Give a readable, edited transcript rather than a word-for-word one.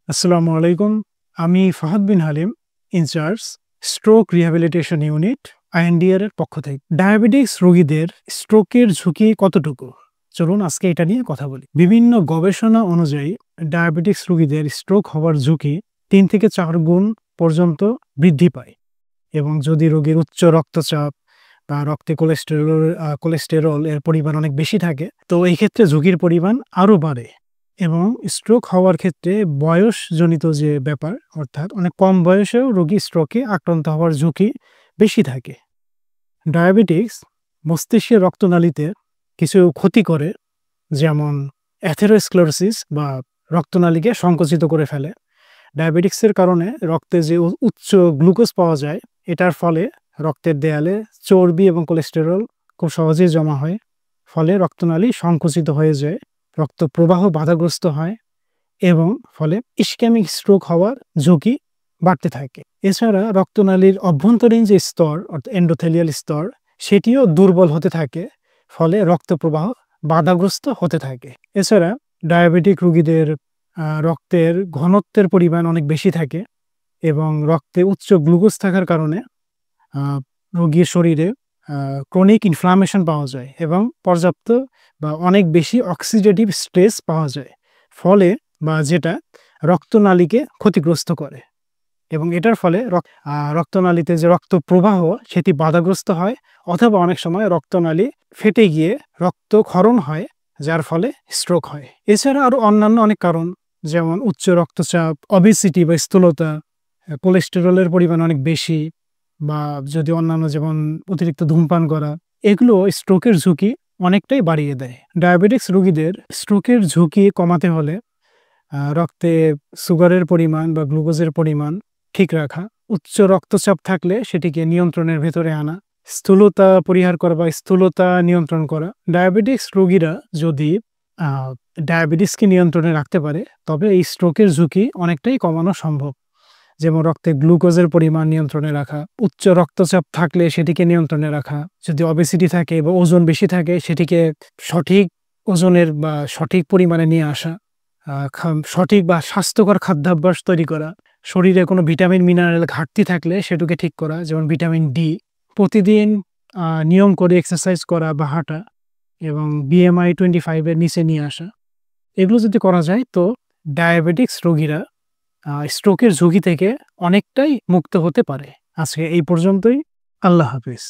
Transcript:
আসসালামু আলাইকুম। আমি Fahad bin Halim, in-charge stroke rehabilitation unit INDR এর পক্ষ থেকে। ডায়াবেটিক্স রোগীদের স্ট্রোকের ঝুঁকি কতটুকু? চলুন আজকে এটা নিয়ে কথা বলি। বিভিন্ন গবেষণা অনুযায়ী ডায়াবেটিক্স রোগীদের স্ট্রোক হওয়ার ঝুঁকি ৩ থেকে ৪ গুণ পর্যন্ত বৃদ্ধি পায় এবং যদি রোগীর উচ্চ রক্তচাপ বা রক্তে কোলেস্টেরল এর পরিমাণ অনেক বেশি থাকে, তো এই ক্ষেত্রে ঝুঁকির পরিমাণ আরও বাড়ে। এবং স্ট্রোক হওয়ার ক্ষেত্রে বয়সজনিত যে ব্যাপার, অর্থাৎ অনেক কম বয়সেও রোগী স্ট্রোকে আক্রান্ত হওয়ার ঝুঁকি বেশি থাকে। ডায়াবেটিক্স মস্তিষ্কের রক্তনালীতে কিছু ক্ষতি করে, যেমন অ্যাথেরোস্ক্লেরোসিস বা রক্তনালীকে সংকুচিত করে ফেলে। ডায়াবেটিক্সের কারণে রক্তে যে উচ্চ গ্লুকোজ পাওয়া যায়, এটার ফলে রক্তের দেয়ালে চর্বি এবং কোলেস্টেরল খুব সহজেই জমা হয়, ফলে রক্তনালী সংকুচিত হয়ে যায়, রক্ত প্রবাহ বাধাগ্রস্ত হয় এবং ফলে ইসকেমিক স্ট্রোক হওয়ার ঝুঁকি বাড়তে থাকে। এছাড়া রক্তনালীর অভ্যন্তরীণ যে স্তর অর্থাৎ এন্ডোথেলিয়াল স্তর, সেটিও দুর্বল হতে থাকে, ফলে রক্ত প্রবাহ বাধাগ্রস্ত হতে থাকে। এছাড়া ডায়াবেটিক রোগীদের রক্তের ঘনত্বের পরিমাণ অনেক বেশি থাকে এবং রক্তে উচ্চ গ্লুকোজ থাকার কারণে রোগীর শরীরে ক্রনিক ইনফ্লামেশন পাওয়া যায় এবং পর্যাপ্ত বা অনেক বেশি অক্সিডেটিভ স্ট্রেস পাওয়া যায়, ফলে বা যেটা রক্তনালীকে ক্ষতিগ্রস্ত করে এবং এটার ফলে রক্তনালীতে যে রক্ত প্রবাহ সেটি বাধাগ্রস্ত হয়, অথবা অনেক সময় রক্তনালী ফেটে গিয়ে রক্তক্ষরণ হয়, যার ফলে স্ট্রোক হয়। এছাড়া আরও অন্যান্য অনেক কারণ, যেমন উচ্চ রক্তচাপ, অবেসিটি বা স্থূলতা, কোলেস্টেরলের পরিমাণ অনেক বেশি, বা যদি অন্যান্য যেমন অতিরিক্ত ধূমপান করা, এগুলো স্ট্রোকের ঝুঁকি অনেকটাই বাড়িয়ে দেয়। ডায়াবেটিক্স রোগীদের স্ট্রোকের ঝুঁকি কমাতে হলে রক্তে সুগারের পরিমাণ বা গ্লুকোজের পরিমাণ ঠিক রাখা, উচ্চ রক্তচাপ থাকলে সেটিকে নিয়ন্ত্রণের ভেতরে আনা, স্থূলতা পরিহার করা বা স্থূলতা নিয়ন্ত্রণ করা। ডায়াবেটিক্স রোগীরা যদি ডায়াবেটিসকে নিয়ন্ত্রণে রাখতে পারে, তবে এই স্ট্রোকের ঝুঁকি অনেকটাই কমানো সম্ভব। যেমন রক্তে গ্লুকোজের পরিমাণ নিয়ন্ত্রণে রাখা, উচ্চ রক্তচাপ থাকলে সেটিকে নিয়ন্ত্রণে রাখা, যদি অবেসিটি থাকে বা ওজন বেশি থাকে সেটিকে সঠিক ওজনের বা সঠিক পরিমাণে নিয়ে আসা, সঠিক বা স্বাস্থ্যকর খাদ্যাভ্যাস তৈরি করা, শরীরে কোনো ভিটামিন মিনারেল ঘাটতি থাকলে সেটুকে ঠিক করা, যেমন ভিটামিন ডি, প্রতিদিন নিয়ম করে এক্সারসাইজ করা বা হাঁটা, এবং BMI 25 এর নিচে নিয়ে আসা। এগুলো যদি করা যায়, তো ডায়াবেটিক্স রোগীরা স্ট্রোকের ঝুঁকি থেকে অনেকটাই মুক্ত হতে পারে। আজকে এই পর্যন্তই। আল্লাহ হাফিজ।